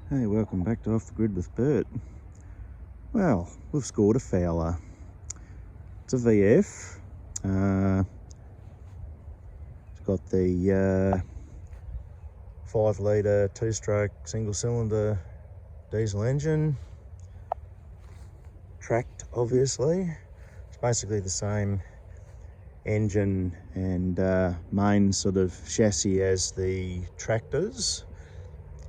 Hey, welcome back to Off the Grid with Bert. Well, we've scored a Fowler. It's a VF. It's got the 5 litre 2-stroke single cylinder diesel engine. Tracked, obviously. It's basically the same engine and main sort of chassis as the tractors.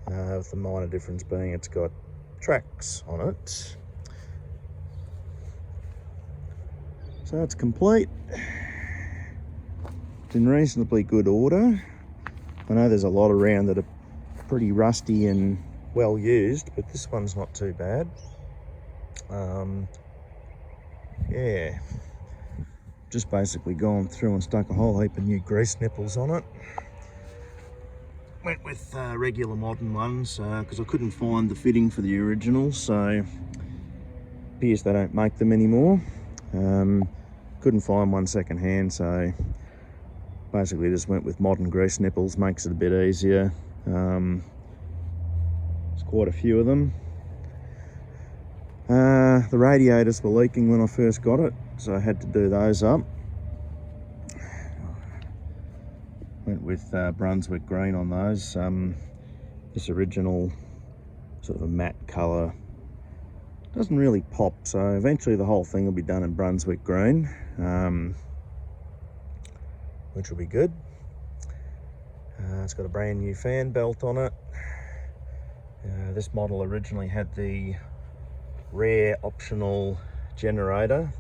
With the minor difference being it's got tracks on it. So it's complete. It's in reasonably good order. I know there's a lot around that are pretty rusty and well used, but this one's not too bad. Yeah, just basically gone through and stuck a whole heap of new grease nipples on it. Went with regular modern ones because I couldn't find the fitting for the original, so appears they don't make them anymore. Couldn't find one second hand, so basically just went with modern grease nipples. Makes it a bit easier. There's quite a few of them. The radiators were leaking when I first got it, so I had to do those up. Went with Brunswick green on those. This original sort of a matte colour doesn't really pop, so eventually the whole thing will be done in Brunswick green, which will be good. It's got a brand new fan belt on it. This model originally had the rare optional generator.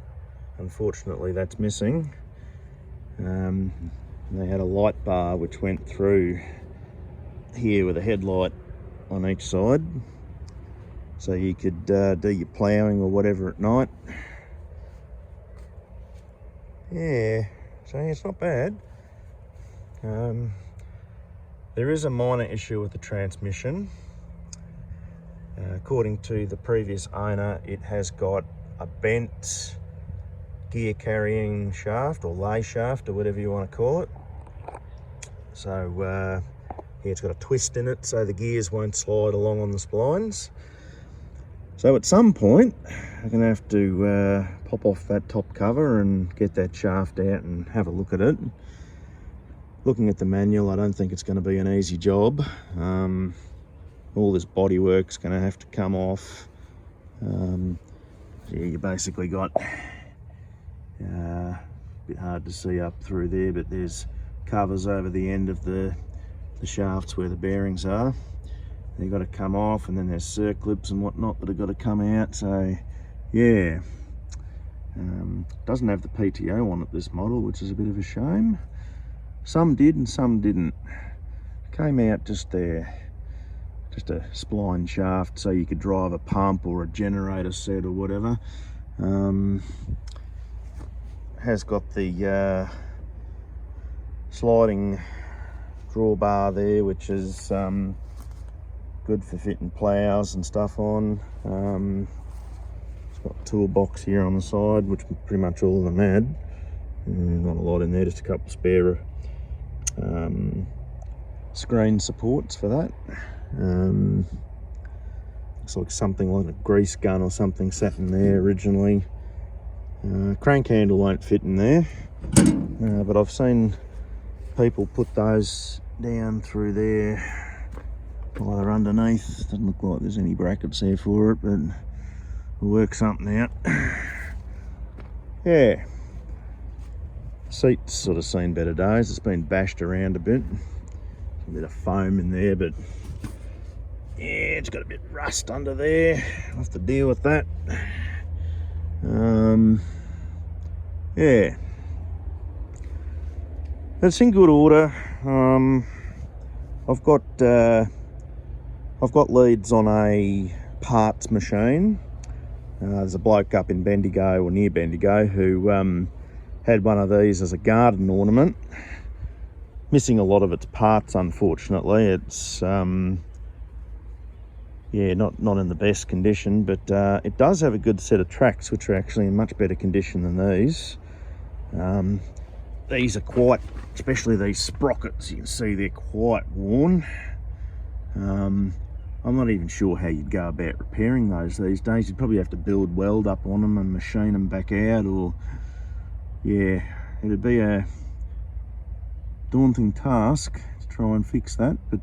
Unfortunately, that's missing. They had a light bar which went through here with a headlight on each side, so you could do your ploughing or whatever at night. Yeah, so it's not bad. There is a minor issue with the transmission. According to the previous owner, it has got a bent gear carrying shaft or lay shaft or whatever you want to call it. So yeah, it's got a twist in it so the gears won't slide along on the splines. So at some point I'm going to have to pop off that top cover and get that shaft out and have a look at it. Looking at the manual, I don't think it's going to be an easy job. All this bodywork's going to have to come off. Yeah, you basically got a bit hard to see up through there, but there's covers over the end of the shafts where the bearings are. They've got to come off, and then there's circlips and whatnot that have got to come out. So yeah, doesn't have the PTO on it, this model, which is a bit of a shame. Some did and some didn't. Came out just there, just a spline shaft so you could drive a pump or a generator set or whatever. Has got the sliding drawbar there, which is good for fitting ploughs and stuff on. It's got a toolbox here on the side, which pretty much all of them had. Not a lot in there, just a couple spare screen supports for that. Looks like something like a grease gun or something sat in there originally. Crank handle won't fit in there, but I've seen people put those down through there, either underneath. Doesn't look like there's any brackets there for it, but we'll work something out. Yeah, seat's sort of seen better days. It's been bashed around a bit. A bit of foam in there, but yeah, it's got a bit of rust under there. I'll have to deal with that. Yeah, it's in good order. I've got leads on a parts machine. There's a bloke up in Bendigo, or near Bendigo, who had one of these as a garden ornament. Missing a lot of its parts, unfortunately. It's yeah, not in the best condition, but it does have a good set of tracks, which are actually in much better condition than these. These are quite, especially these sprockets, you can see they're quite worn. I'm not even sure how you'd go about repairing those these days. You'd probably have to build weld up on them and machine them back out, or yeah, it'd be a daunting task to try and fix that. But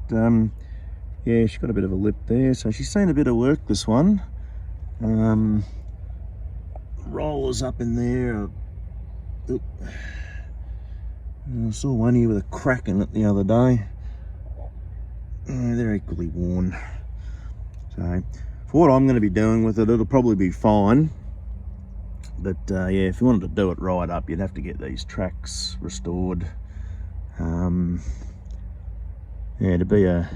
yeah, she's got a bit of a lip there, so she's seen a bit of work, this one. Rollers up in there. Oop. I saw one here with a crack in it the other day. They're equally worn. So for what I'm going to be doing with it, it'll probably be fine. But yeah, if you wanted to do it right up, you'd have to get these tracks restored. Yeah, it'd be a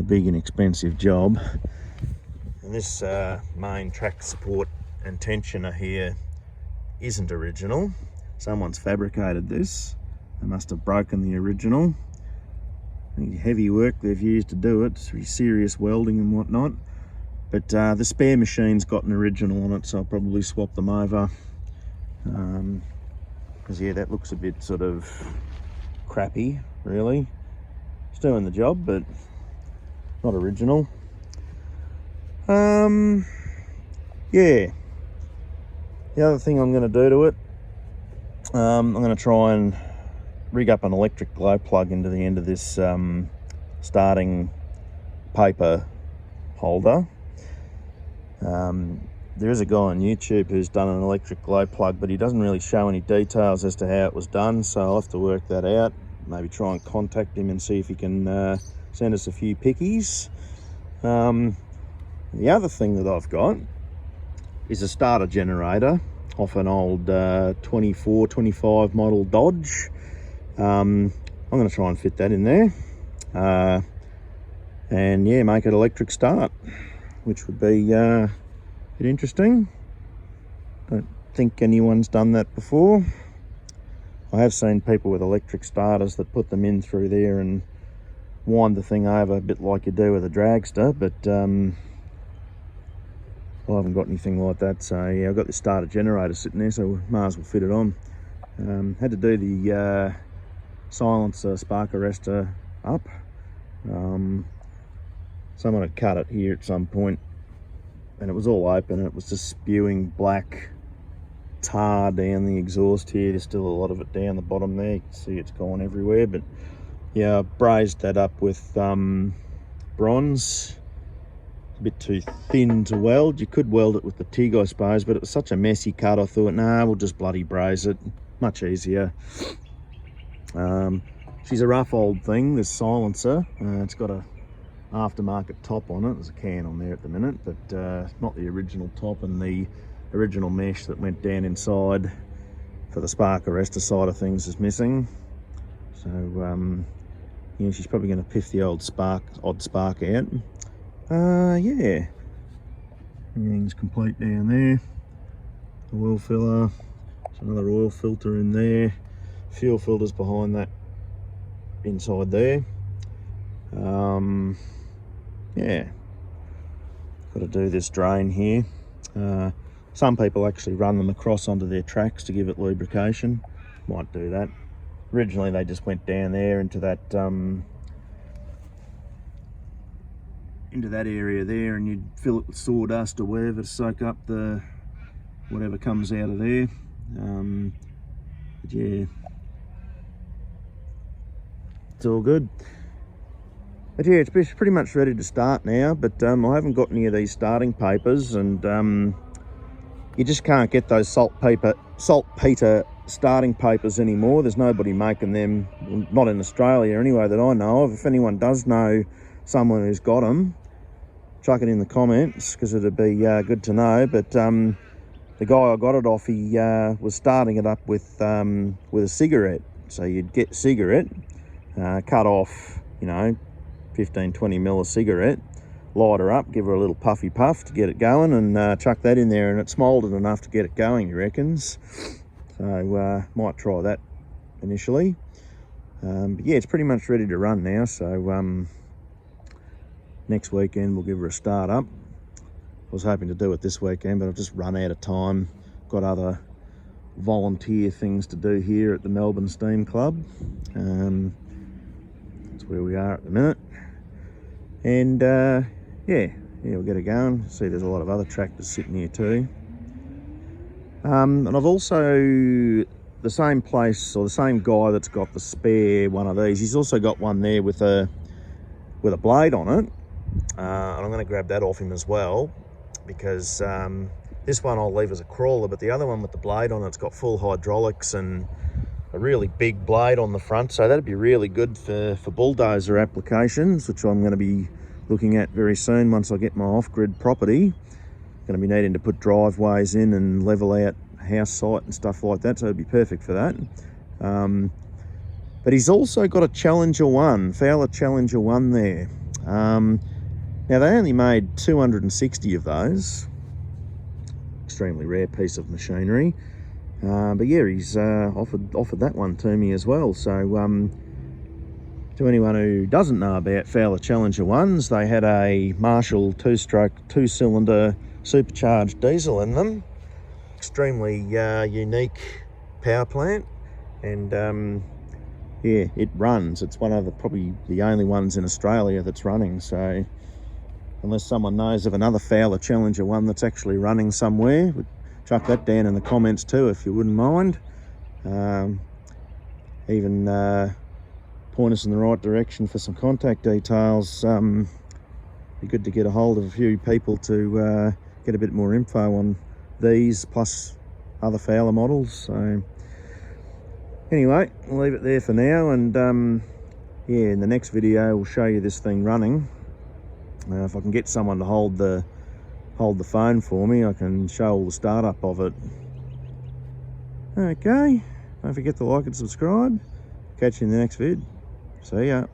big and expensive job. And this main track support and tensioner here isn't original. Someone's fabricated this. They must have broken the original. The heavy work they've used to do it, pretty serious welding and whatnot. But the spare machine's got an original on it, so I'll probably swap them over. Because yeah, that looks a bit sort of crappy, really. It's doing the job, but not original. Yeah. The other thing I'm going to do to it, I'm going to try and rig up an electric glow plug into the end of this starting paper holder. There is a guy on YouTube who's done an electric glow plug, but he doesn't really show any details as to how it was done, so I'll have to work that out. Maybe try and contact him and see if he can send us a few pickies. The other thing that I've got is a starter generator off an old 24, 25 model Dodge. I'm going to try and fit that in there. And yeah, make it electric start, which would be a bit interesting. Don't think anyone's done that before. I have seen people with electric starters that put them in through there and wind the thing over a bit like you do with a dragster, but I haven't got anything like that. So yeah, I've got this starter generator sitting there, so we might as well fit it on. Had to do the silencer spark arrestor up. Someone had cut it here at some point and it was all open and it was just spewing black tar down the exhaust here. There's still a lot of it down the bottom there. You can see it's gone everywhere, but yeah, I brazed that up with bronze. It's a bit too thin to weld. You could weld it with the TIG, I suppose, but it was such a messy cut, I thought, nah, we'll just bloody braze it. Much easier. She's a rough old thing, this silencer. It's got a aftermarket top on it. There's a can on there at the minute, but not the original top, and the original mesh that went down inside for the spark arrestor side of things is missing. So yeah, she's probably going to piff the odd spark out. Yeah, everything's complete down there. The oil filler, there's another oil filter in there, fuel filters behind that inside there. Yeah, got to do this drain here. Some people actually run them across onto their tracks to give it lubrication. Might do that. Originally they just went down there into that area there, and you'd fill it with sawdust or whatever to soak up the whatever comes out of there. But yeah, it's all good. But yeah, it's pretty much ready to start now, but I haven't got any of these starting papers, and you just can't get those saltpeter starting papers anymore. There's nobody making them, not in Australia anyway that I know of. If anyone does know someone who's got them, chuck it in the comments, because it'd be good to know. But the guy I got it off, he was starting it up with a cigarette. So you'd get cigarette, cut off, 15-20 mil of cigarette, light her up, give her a little puffy puff to get it going, and chuck that in there, and it's moulded enough to get it going, he reckons. So might try that initially. But yeah, it's pretty much ready to run now, so next weekend we'll give her a start up. I was hoping to do it this weekend, but I've just run out of time. Got other volunteer things to do here at the Melbourne Steam Club. That's where we are at the minute. And yeah, we'll get it going. See, there's a lot of other tractors sitting here too. And I've also, the same place, or the same guy that's got the spare one of these, he's also got one there with a blade on it. And I'm going to grab that off him as well, because this one I'll leave as a crawler, but the other one with the blade on it's got full hydraulics and a really big blade on the front, so that'd be really good for bulldozer applications, which I'm going to be looking at very soon once I get my off-grid property. Going to be needing to put driveways in and level out house site and stuff like that, so it'd be perfect for that. But he's also got a Challenger 1, Fowler Challenger 1 there. Now they only made 260 of those. Extremely rare piece of machinery. But yeah, he's offered that one to me as well. So to anyone who doesn't know about Fowler Challenger 1s, they had a Marshall 2-stroke 2-cylinder supercharged diesel in them. Extremely unique power plant, and yeah, it runs. It's one of probably the only ones in Australia that's running. So unless someone knows of another Fowler Challenger 1 that's actually running somewhere, chuck that down in the comments too if you wouldn't mind. Even point us in the right direction for some contact details. Be good to get a hold of a few people to get a bit more info on these plus other Fowler models. So anyway, I'll leave it there for now, and yeah, in the next video we'll show you this thing running. If I can get someone to hold the phone for me, I can show all the startup of it. Okay, don't forget to like and subscribe. Catch you in the next vid. See ya.